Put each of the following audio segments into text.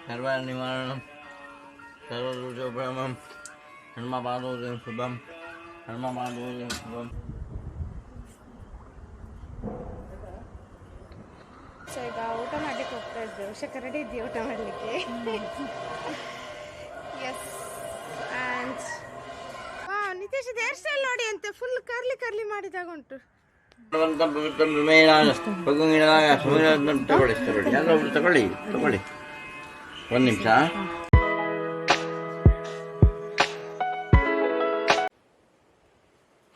सर्वनिवारणं सर्वदोषोपशमनं हनुमपादोदयं शुभं हनुमपादोदयं शुभं. ಸೊ ಈಗ ಊಟ ಮಾಡಲಿಕ್ಕೆ ಹೋಗ್ತಾ ಇದ್ದೇವೆ. ಉಷಕ್ಕೆ ರೆಡಿ ಇದ್ದೀವಿ ಊಟ ಮಾಡಲಿಕ್ಕೆ. Yes and Nitesh hair style ನೋಡಿ ಅಂತೆ ಫುಲ್ ಕರ್ಲಿ ಕರ್ಲಿ ಮಾಡಿದಾಗ ಉಂಟು. ತಗೊಳ್ಳಿ ಒಂದು ನಿಮಿಷ.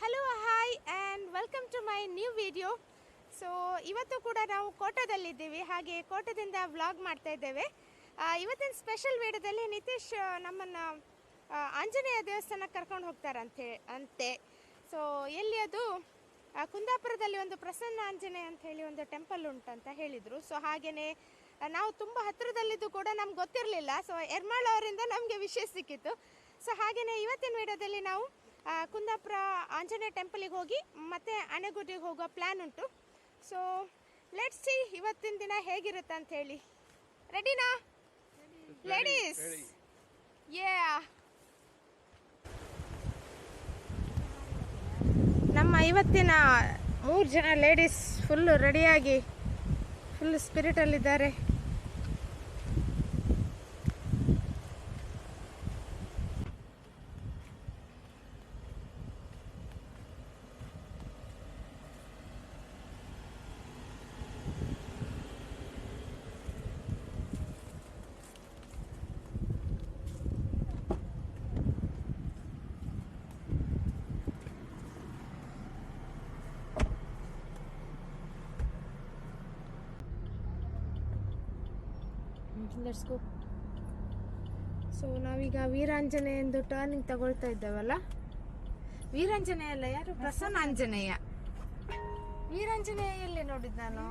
Hello hi and welcome to my new video. So ಇವತ್ತು ಕೂಡ ನಾವು ಕೋಟದಲ್ಲಿದ್ದೀವಿ, ಹಾಗೆ ಕೋಟದಿಂದ ವ್ಲಾಗ್ ಮಾಡ್ತಾ ಇದ್ದೇವೆ. ಇವತ್ತಿನ ಸ್ಪೆಷಲ್ ವಿಡಿಯೋದಲ್ಲಿ ನಿತೇಶ್ ನಮ್ಮನ್ನು ಆಂಜನೇಯ ದೇವಸ್ಥಾನಕ್ಕೆ ಕರ್ಕೊಂಡು ಹೋಗ್ತಾರಂತೆ. ಸೊ ಎಲ್ಲಿ ಅದು ಕುಂದಾಪುರದಲ್ಲಿ ಒಂದು ಪ್ರಸನ್ನಾಂಜನೇಯ ಅಂತ ಹೇಳಿ ಒಂದು ಟೆಂಪಲ್ ಉಂಟಂತ ಹೇಳಿದರು. ಸೊ ಹಾಗೆಯೇ ನಾವು ತುಂಬ ಹತ್ತಿರದಲ್ಲಿದ್ದು ಕೂಡ ನಮ್ಗೆ ಗೊತ್ತಿರಲಿಲ್ಲ. ಸೊ ಎರ್ಮಾಳ್ ಅವರಿಂದ ನಮಗೆ ವಿಷಯ ಸಿಕ್ಕಿತ್ತು. ಸೊ ಹಾಗೆಯೇ ಇವತ್ತಿನ ವಿಡಿಯೋದಲ್ಲಿ ನಾವು ಕುಂದಾಪುರ ಆಂಜನೇಯ ಟೆಂಪಲಿಗೆ ಹೋಗಿ ಮತ್ತೆ ಆನೆಗುಡ್ಡಿಗೆ ಹೋಗೋ ಪ್ಲ್ಯಾನ್ ಉಂಟು. ಸೊ ಲೆಟ್ಸ್ ಸಿ ಇವತ್ತಿನ ದಿನ ಹೇಗಿರುತ್ತೆ ಅಂತ ಹೇಳಿ. ರೆಡಿನಾ ಲೇಡೀಸ್? ಯೇ, ನಮ್ಮ ಇವತ್ತಿನ 3 ಜನ ಲೇಡೀಸ್ ಫುಲ್ಲು ರೆಡಿಯಾಗಿ ಫುಲ್ ಸ್ಪಿರಿಟಲ್ಲಿದ್ದಾರೆ. Let's go. ಸೊ ನಾವೀಗ ವೀರಾಂಜನೇಯಂದು ಟರ್ನಿಂಗ್ ತಗೊಳ್ತಾ ಇದ್ದೇವಲ್ಲ. ವೀರಾಂಜನೇಯ ಅಲ್ಲ, ಯಾರು ಪ್ರಸನ್ನಾಂಜನೇಯ. ವೀರಾಂಜನೇಯ ಎಲ್ಲಿ ನೋಡಿದ್ ನಾನು.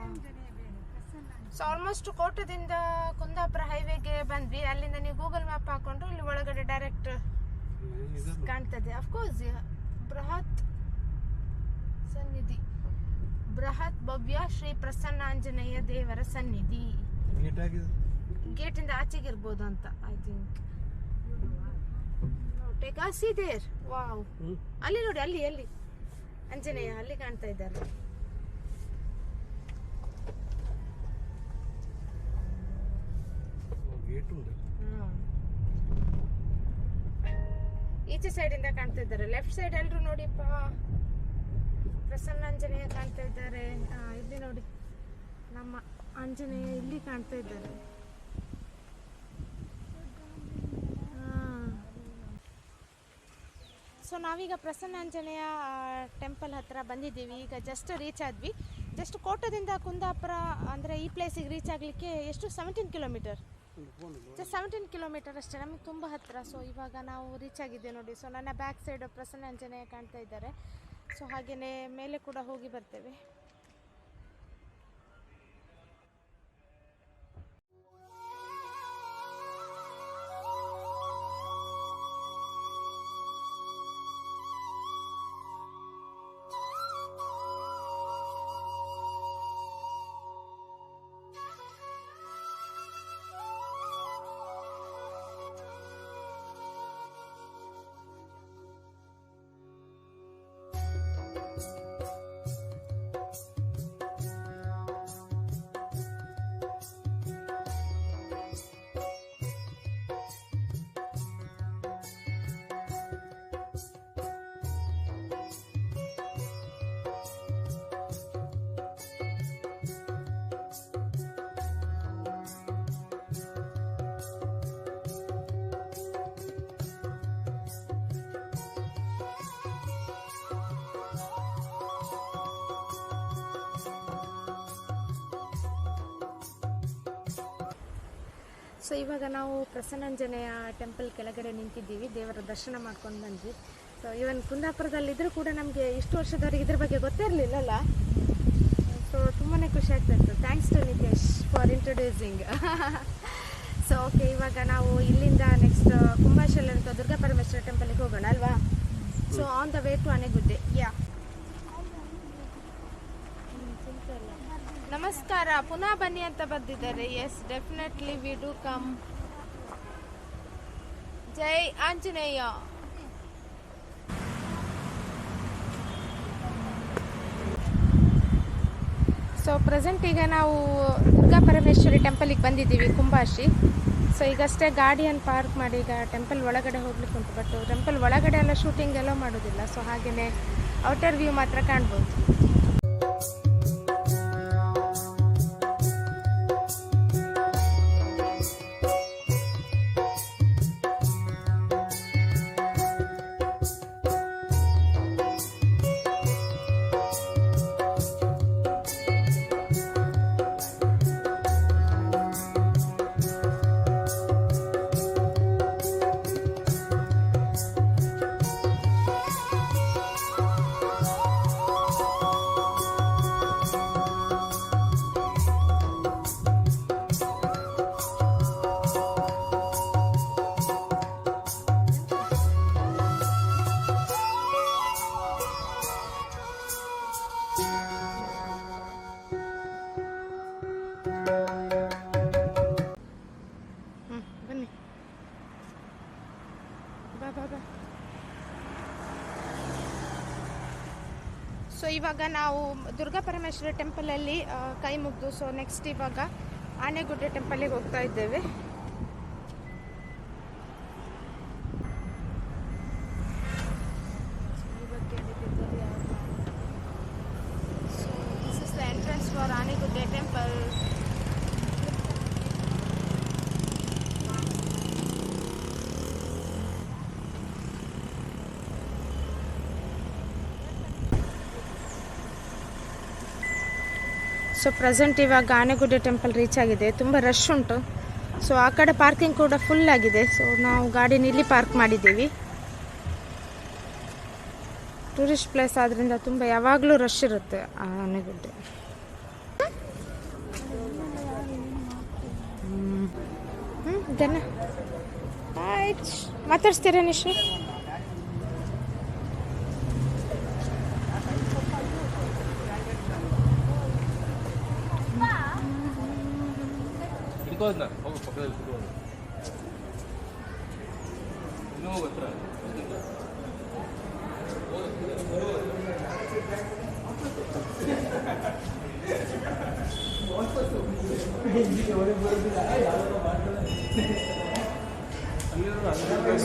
ಸೊ ಆಲ್ಮೋಸ್ಟ್ ಕೋಟದಿಂದ ಕುಂದಾಪುರ ಹೈವೇಗೆ ಬಂದ್ವಿ. ಅಲ್ಲಿಂದ ನೀವು ಗೂಗಲ್ ಮ್ಯಾಪ್ ಹಾಕೊಂಡ್ರು ಇಲ್ಲಿ ಒಳಗಡೆ ಡೈರೆಕ್ಟ್ ಕಾಣ್ತದೆ. ಅಫ್ಕೋರ್ಸ್ ಬೃಹತ್ ಸನ್ನಿಧಿ, ಬೃಹತ್ ಭವ್ಯ ಶ್ರೀ ಪ್ರಸನ್ನಾಂಜನೇಯ ದೇವರ ಸನ್ನಿಧಿ. ಗೇಟಿಂದ ಆಚೆಗೆ ಇರ್ಬೋದು ಅಂತ ಐ ಥಿಂಕ್. ಟೇಕ್ ಆ ಸಿ ದೇರ್. ವಾವ್, ಅಲ್ಲಿ ನೋಡಿ, ಅಲ್ಲಿ ಅಲ್ಲಿ ಆಂಜನೇಯ ಅಲ್ಲಿ ಕಾಣ್ತಾ ಇದ್ದಾರೆ. ಈಚೆ ಸೈಡ್ ಇಂದ ಕಾಣ್ತಾ ಇದ್ದಾರೆ. ಲೆಫ್ಟ್ ಸೈಡ್ ಎಲ್ರು ನೋಡಿಪ್ಪ ಪ್ರಸನ್ನಾಂಜನೇಯ ಕಾಣ್ತಾ ಇದ್ದಾರೆ. ಇಲ್ಲಿ ನೋಡಿ ನಮ್ಮ ಆಂಜನೇಯ ಇಲ್ಲಿ ಕಾಣ್ತಾ ಇದ್ದಾರೆ. ಸೊ ನಾವೀಗ ಪ್ರಸನ್ನಾಂಜನೇಯ ಟೆಂಪಲ್ ಹತ್ರ ಬಂದಿದ್ದೀವಿ. ಈಗ ಜಸ್ಟ್ ರೀಚ್ ಆದ್ವಿ. ಜಸ್ಟ್ ಕೋಟದಿಂದ ಕುಂದಾಪುರ ಅಂದರೆ ಈ ಪ್ಲೇಸಿಗೆ ರೀಚ್ ಆಗಲಿಕ್ಕೆ ಎಷ್ಟು 17 ಕಿಲೋಮೀಟರ್, ಜಸ್ಟ್ 17 ಕಿಲೋಮೀಟರ್ ಅಷ್ಟೇ, ನಮಗೆ ತುಂಬ ಹತ್ತಿರ. ಸೊ ಇವಾಗ ನಾವು ರೀಚ್ ಆಗಿದ್ದೆ ನೋಡಿ. ಸೊ ನನ್ನ ಬ್ಯಾಕ್ ಸೈಡ್ ಪ್ರಸನ್ನಾಂಜನೇಯ ಕಾಣ್ತಾ ಇದ್ದಾರೆ. ಸೊ ಹಾಗೆಯೇ ಮೇಲೆ ಕೂಡ ಹೋಗಿ ಬರ್ತೇವೆ. ಸೊ ಇವಾಗ ನಾವು ಪ್ರಸನ್ನಾಂಜನೇಯ ಟೆಂಪಲ್ ಕೆಳಗಡೆ ನಿಂತಿದ್ದೀವಿ. ದೇವರ ದರ್ಶನ ಮಾಡ್ಕೊಂಡು ಬಂದ್ವಿ. ಸೊ ಇವನ್ ಕುಂದಾಪುರದಲ್ಲಿದ್ದರೂ ಕೂಡ ನಮಗೆ ಇಷ್ಟು ವರ್ಷದವರೆಗೆ ಇದ್ರ ಬಗ್ಗೆ ಗೊತ್ತಿರಲಿಲ್ಲಲ್ಲ. ಸೊ ತುಂಬಾ ಖುಷಿ ಆಗ್ತಾಯಿತ್ತು. Thanks to Nitesh for introducing. So okay, ಇವಾಗ ನಾವು ಇಲ್ಲಿಂದ ನೆಕ್ಸ್ಟ್ ಕುಂಭಾಶಿ ಅಂತ ದುರ್ಗಾ ಪರಮೇಶ್ವರ ಟೆಂಪಲ್ಗೆ ಹೋಗೋಣ ಅಲ್ವಾ. So on the way to Anegudde. Yeah, ನಮಸ್ಕಾರ, ಪುನಃ ಬನ್ನಿ ಅಂತ ಬಂದಿದ್ದಾರೆ. Yes, definitely we do come ಜೈ ಆಂಜನೇಯ. ಸೊ ಪ್ರೆಸೆಂಟ್ ಈಗ ನಾವು ದುರ್ಗಾ ಪರಮೇಶ್ವರಿ ಟೆಂಪಲಿಗೆ ಬಂದಿದ್ದೀವಿ, ಕುಂಭಾಷಿ. ಸೊ ಈಗಷ್ಟೇ ಗಾಡಿಯನ್ನು ಪಾರ್ಕ್ ಮಾಡಿ ಈಗ ಟೆಂಪಲ್ ಒಳಗಡೆ ಹೋಗ್ಲಿಕ್ಕೆ ಉಂಟು. ಬಟ್ ಟೆಂಪಲ್ ಒಳಗಡೆ ಎಲ್ಲ ಶೂಟಿಂಗ್ ಎಲ್ಲ ಮಾಡೋದಿಲ್ಲ. ಸೊ ಹಾಗೆಯೇ ಔಟರ್ ವ್ಯೂ ಮಾತ್ರ ಕಾಣ್ಬೋದು. ಸೊ ಇವಾಗ ನಾವು ದುರ್ಗಾ ಪರಮೇಶ್ವರಿ ಟೆಂಪಲಲ್ಲಿ ಕೈ ಮುಗಿದು, ಸೊ ನೆಕ್ಸ್ಟ್ ಇವಾಗ ಆನೆಗುಡ್ಡೆ ಟೆಂಪಲಿಗೆ ಹೋಗ್ತಾ ಇದ್ದೇವೆ. So this is the entrance for Anegudde temple. So present ಇವಾಗ ಆನೆಗುಡ್ಡೆ ಟೆಂಪಲ್ ರೀಚ್ ಆಗಿದೆ. ತುಂಬ ರಶ್ ಉಂಟು. ಸೊ ಆ ಕಡೆ ಪಾರ್ಕಿಂಗ್ ಕೂಡ ಫುಲ್ ಆಗಿದೆ. ಸೊ ನಾವು ಗಾಡಿನ ಇಲ್ಲಿ ಪಾರ್ಕ್ ಮಾಡಿದ್ದೀವಿ. ಟೂರಿಸ್ಟ್ ಪ್ಲೇಸ್ ಆದ್ದರಿಂದ ತುಂಬ ಯಾವಾಗಲೂ ರಶ್ ಇರುತ್ತೆ ಆನೆಗುಡ್ಡೆ. ಇದನ್ನ ಆಯ್ತು ಮಾತಾಡ್ಸ್ತೀರಾ ನಿಶು?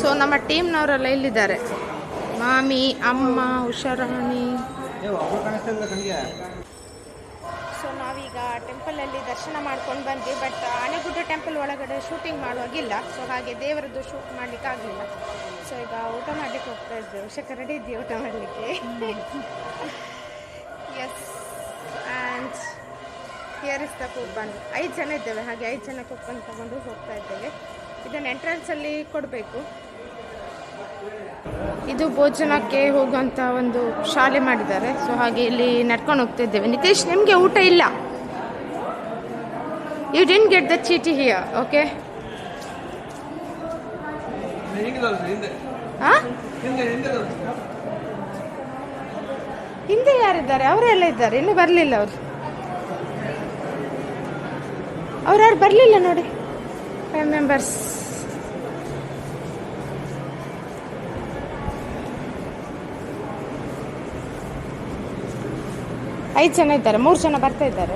ಸೊ ನಮ್ಮ ಟೀಮ್ನವರೆಲ್ಲ ಇಲ್ಲಿದ್ದಾರೆ. ಮಾಮಿ, ಅಮ್ಮ, ಉಷಾರಾಣಿ. ಸೊ ನಾವೀಗ ಟೆಂಪಲಲ್ಲಿ ದರ್ಶನ ಮಾಡ್ಕೊಂಡು ಬಂದ್ವಿ. ಬಟ್ ಆನೆಗುಡ್ಡೆ ಟೆಂಪಲ್ ಒಳಗಡೆ ಶೂಟಿಂಗ್ ಮಾಡುವಾಗಿಲ್ಲ. ಸೊ ಹಾಗೆ ದೇವರದ್ದು ಶೂಟ್ ಮಾಡ್ಲಿಕ್ಕೆ ಆಗಲಿಲ್ಲ. ಸೊ ಈಗ ಊಟ ಮಾಡ್ಲಿಕ್ಕೆ ಹೋಗ್ತಾ ಇದ್ದೇವೆ. ಉಷಕ್ಕ ರೆಡಿ ಇದ್ದೀವಿ ಊಟ ಮಾಡಲಿಕ್ಕೆ. Yes, and here is the coupon. 5 ಜನ ಇದ್ದೇವೆ. ಹಾಗೆ 5 ಜನ ಕೂಪನ್ ತಗೊಂಡು ಹೋಗ್ತಾ ಇದ್ದೇವೆ. ಇದನ್ನು ಎಂಟ್ರೆನ್ಸಲ್ಲಿ ಕೊಡಬೇಕು. ಇದು ಭೋಜನಕ್ಕೆ ಹೋಗುವಂಥ ಒಂದು ಶಾಲೆ ಮಾಡಿದ್ದಾರೆ. ಸೊ ಹಾಗೆ ಇಲ್ಲಿ ನಡ್ಕೊಂಡು ಹೋಗ್ತಾ ಇದ್ದೇವೆ. ನಿತೇಶ್, ನಿಮಗೆ ಊಟ ಇಲ್ಲ. ಯು ಡಿಂಟ್ ಗೆಟ್ ದ ಚೀಟಿ ಹಿಯರ್, ಓಕೆ? ಹಿಂದೆ ಯಾರಿದ್ದಾರೆ? ಅವರೆಲ್ಲ ಇದ್ದಾರೆ, ಇನ್ನೂ ಬರಲಿಲ್ಲ ಅವರು. ಯಾರು ಬರಲಿಲ್ಲ ನೋಡಿ. 5 ಮೆಂಬರ್ಸ್. ಐದು ಜನ ಇದ್ದಾರೆ. 3 ಜನ ಬರ್ತಾ ಇದ್ದಾರೆ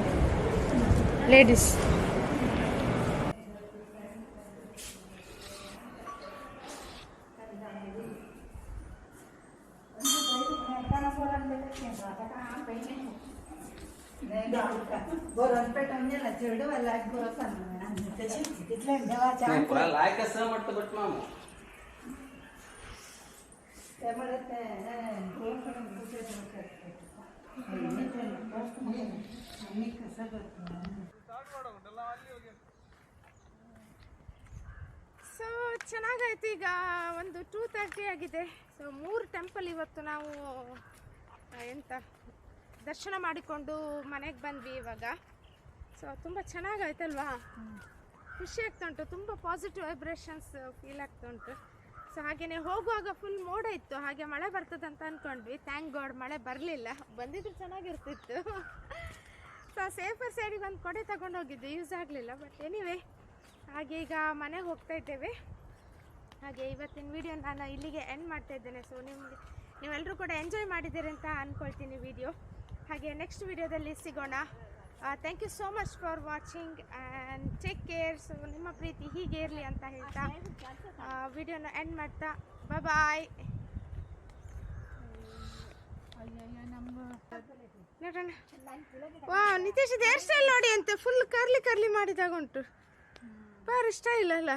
ಲೇಡೀಸ್. ಸೊ ಚೆನ್ನಾಗಾಯ್ತು. ಈಗ ಒಂದು 2:30 ಆಗಿದೆ. ಸೊ 3 ಟೆಂಪಲ್ ಇವತ್ತು ನಾವು ದರ್ಶನ ಮಾಡಿಕೊಂಡು ಮನೆಗೆ ಬಂದ್ವಿ ಇವಾಗ. ಸೊ ತುಂಬ ಚೆನ್ನಾಗಾಯ್ತಲ್ವಾ? ಖುಷಿ ಆಗ್ತಾ ಉಂಟು. ತುಂಬ ಪಾಸಿಟಿವ್ ವೈಬ್ರೇಷನ್ಸ್ ಫೀಲ್ ಆಗ್ತಾ ಉಂಟು. ಸೊ ಹಾಗೆಯೇ ಹೋಗುವಾಗ ಫುಲ್ ಮೋಡ ಇತ್ತು. ಹಾಗೆ ಮಳೆ ಬರ್ತದಂತ ಅಂದ್ಕೊಂಡ್ವಿ. ಥ್ಯಾಂಕ್ ಗಾಡ್ ಮಳೆ ಬರಲಿಲ್ಲ. ಬಂದಿದ್ದು ಚೆನ್ನಾಗಿರ್ತಿತ್ತು. ಸೊ ಸೇಫರ್ ಸೈಡಿಗೆ ಒಂದು ಕೊಡೆ ತಗೊಂಡು ಹೋಗಿದ್ದೆ, ಯೂಸ್ ಆಗಲಿಲ್ಲ. ಬಟ್ ಎನಿವೇ, ಹಾಗೆ ಈಗ ಮನೆಗೆ ಹೋಗ್ತಾ ಇದ್ದೇವೆ. ಹಾಗೆ ಇವತ್ತಿನ ವಿಡಿಯೋ ನಾನು ಇಲ್ಲಿಗೆ ಎಂಡ್ ಮಾಡ್ತಾ ಇದ್ದೇನೆ. ಸೊ ನೀವೆಲ್ಲರೂ ಕೂಡ ಎಂಜಾಯ್ ಮಾಡಿದ್ದೀರಿ ಅಂತ ಅಂದ್ಕೊಳ್ತೀನಿ ವಿಡಿಯೋ. ಹಾಗೆ ನೆಕ್ಸ್ಟ್ ವಿಡಿಯೋದಲ್ಲಿ ಸಿಗೋಣ. Thank you so much for watching and take care. So ನಿಮ್ಮ ಪ್ರೀತಿ ಹೀಗೆ ಇರಲಿ ಅಂತ ಹೇಳ್ತಾ ವಿಡಿಯೋನ ಎಂಡ್ ಮಾಡ್ತಾ ಬಾಯ್. ನೋಡೋಣ. ವಾ, ನಿತೇಶ್ ಹೇರ್ ಸ್ಟೈಲ್ ನೋಡಿ ಅಂತೆ, ಫುಲ್ ಕರ್ಲಿ ಮಾಡಿದಾಗ ಉಂಟು. ಬಾರಿ ಸ್ಟೈಲ್ ಅಲ್ಲ.